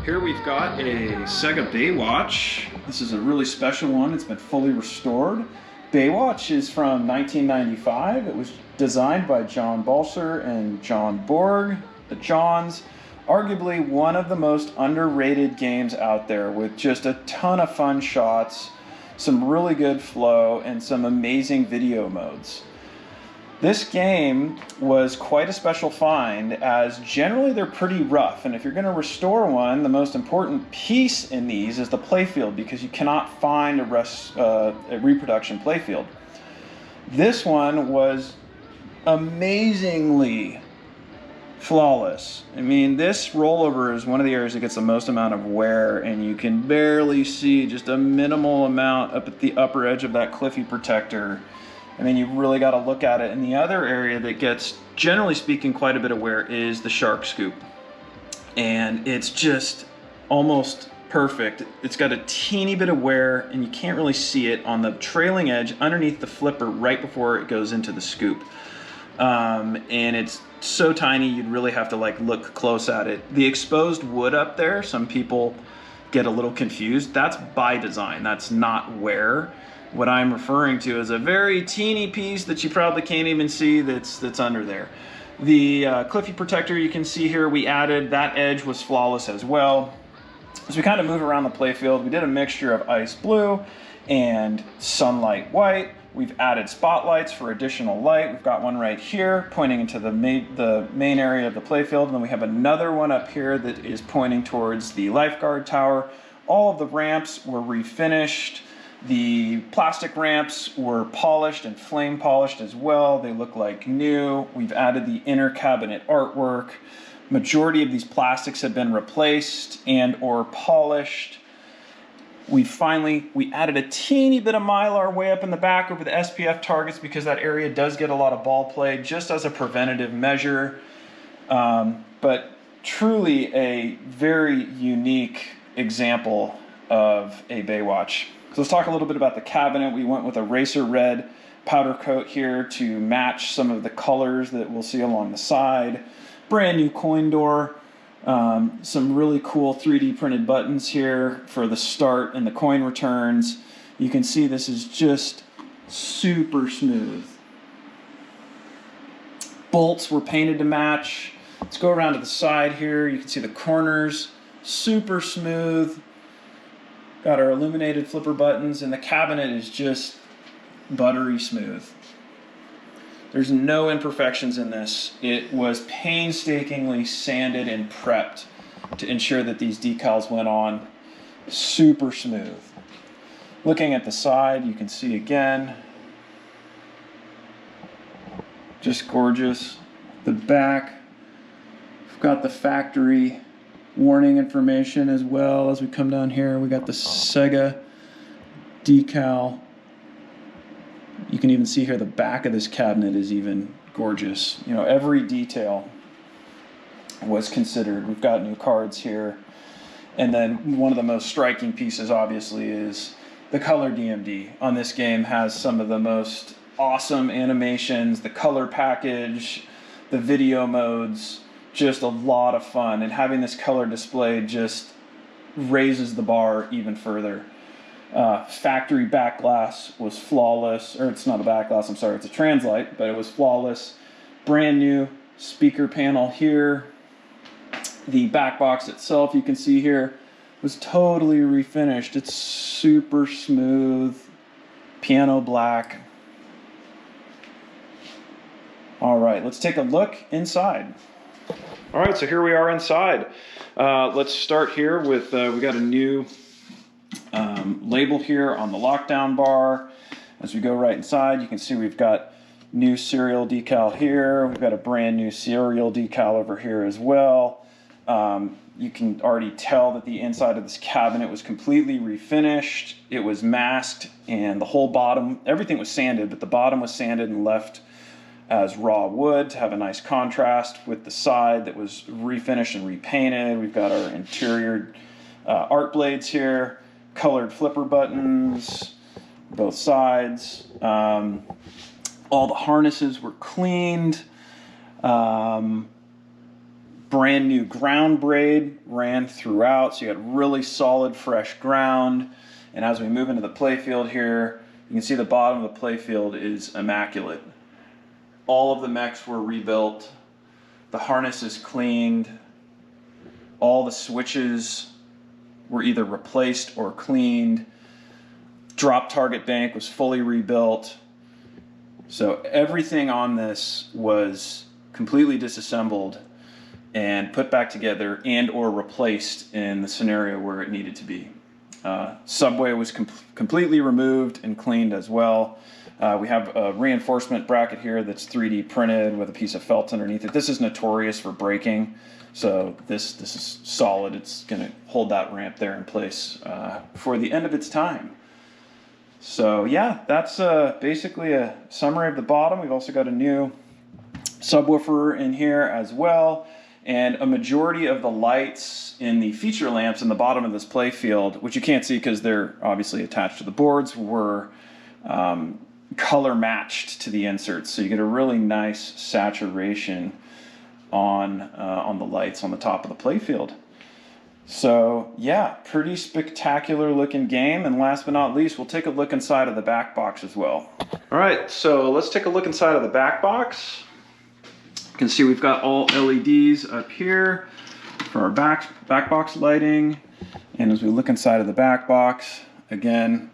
Here we've got a Sega Baywatch. This is a really special one. It's been fully restored. Baywatch is from 1995. It was designed by John Balser and John Borg, the Johns. Arguably one of the most underrated games out there, with just a ton of fun shots, some really good flow, and some amazing video modes. This game was quite a special find, as generally they're pretty rough, and if you're going to restore one, the most important piece in these is the playfield, because you cannot find a reproduction playfield. This one was amazingly flawless. I mean, this rollover is one of the areas that gets the most amount of wear, and you can barely see just a minimal amount up at the upper edge of that cliffy protector. And then you really got to look at it. And the other area that gets, generally speaking, quite a bit of wear is the shark scoop. And it's just almost perfect. It's got a teeny bit of wear, and you can't really see it on the trailing edge underneath the flipper right before it goes into the scoop. And it's so tiny, you'd really have to look close at it. The exposed wood up there, some people get a little confused. That's by design. That's not wear. What I'm referring to is a very teeny piece that you probably can't even see that's under there. The cliffy protector you can see here, we added, that edge was flawless as well. As we kind of move around the playfield, we did a mixture of ice blue and sunlight white. We've added spotlights for additional light. We've got one right here pointing into the main area of the playfield, and then we have another one up here that is pointing towards the lifeguard tower. All of the ramps were refinished. The plastic ramps were polished and flame polished as well. They look like new. We've added the inner cabinet artwork. Majority of these plastics have been replaced and or polished. We added a teeny bit of Mylar way up in the back over the SPF targets, because that area does get a lot of ball play, just as a preventative measure. But truly a very unique example of a Baywatch. So let's talk a little bit about the cabinet. We went with a racer red powder coat here to match some of the colors that we'll see along the side. Brand new coin door. Some really cool 3D printed buttons here for the start and the coin returns. You can see this is just super smooth. Bolts were painted to match. Let's go around to the side here. You can see the corners, super smooth. Got our illuminated flipper buttons, and the cabinet is just buttery smooth. There's no imperfections in this. It was painstakingly sanded and prepped to ensure that these decals went on super smooth. Looking at the side, you can see again, just gorgeous. The back, we've got the factory warning information as well. As we come down here, we got the Sega decal. You can even see here the back of this cabinet is even gorgeous. You know, every detail was considered. We've got new cards here. And then one of the most striking pieces, obviously, is the color DMD on this game. Has some of the most awesome animations, the color package, the video modes, just a lot of fun. And having this color display just raises the bar even further. Factory back glass was flawless, or it's not a back glass, I'm sorry, it's a translite, but it was flawless. Brand new speaker panel here. The back box itself, you can see here, was totally refinished. It's super smooth, piano black. All right, let's take a look inside. All right, so here we are inside. Let's start here with, we got a new label here on the lockdown bar. As we go right inside, you can see we've got new serial decal here. We've got a brand new serial decal over here as well. You can already tell that the inside of this cabinet was completely refinished. It was masked, and the whole bottom, everything was sanded, but the bottom was sanded and left as raw wood to have a nice contrast with the side that was refinished and repainted. We've got our interior art blades here, colored flipper buttons, both sides. All the harnesses were cleaned. Brand brand new ground braid ran throughout, so you had really solid, fresh ground. And as we move into the playfield here, you can see the bottom of the playfield is immaculate. All of the mechs were rebuilt. The harness is cleaned. All the switches were either replaced or cleaned. Drop target bank was fully rebuilt. So everything on this was completely disassembled and put back together and or replaced in the scenario where it needed to be. Subway was completely removed and cleaned as well. We have a reinforcement bracket here that's 3D printed with a piece of felt underneath it. This is notorious for breaking, so this is solid. It's going to hold that ramp there in place for the end of its time. So yeah, that's basically a summary of the bottom. We've also got a new subwoofer in here as well, and a majority of the lights in the feature lamps in the bottom of this playfield, which you can't see because they're obviously attached to the boards, were color matched to the inserts, so you get a really nice saturation on the lights on the top of the playfield. So yeah, pretty spectacular looking game. And last but not least, we'll take a look inside of the back box as well. All right, so let's take a look inside of the back box. You can see we've got all LEDs up here for our back box lighting. And as we look inside of the back box, again,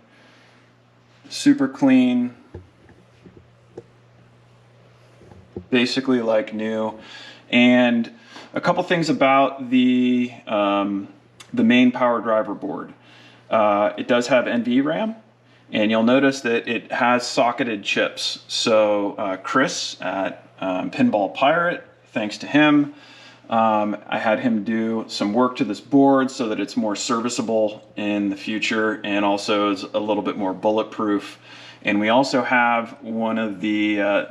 super clean, basically like new. And a couple things about the main power driver board. It does have NVRAM, and you'll notice that it has socketed chips. So Chris at Pinball Pirate, thanks to him, I had him do some work to this board so that it's more serviceable in the future and also is a little bit more bulletproof. And we also have one of the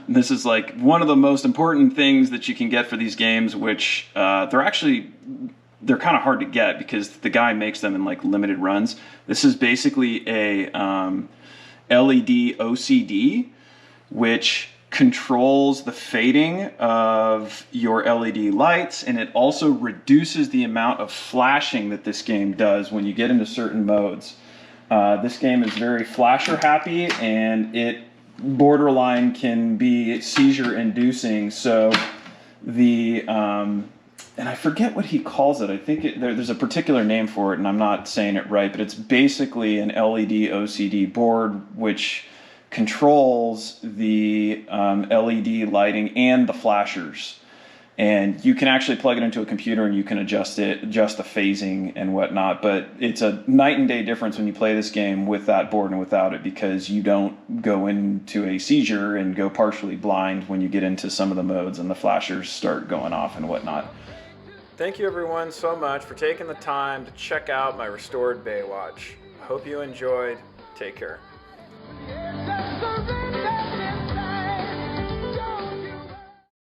this is like one of the most important things that you can get for these games, which they're kind of hard to get because the guy makes them in like limited runs. This is basically a LED OCD, which controls the fading of your LED lights, and it also reduces the amount of flashing that this game does when you get into certain modes. This game is very flasher happy, and it borderline can be seizure inducing. So the and I forget what he calls it. I think there's a particular name for it, and I'm not saying it right, but it's basically an LED OCD board which controls the LED lighting and the flashers. And you can actually plug it into a computer and you can adjust the phasing and whatnot. But it's a night and day difference when you play this game with that board and without it, because you don't go into a seizure and go partially blind when you get into some of the modes and the flashers start going off and whatnot. Thank you everyone so much for taking the time to check out my restored Baywatch. Hope you enjoyed. Take care.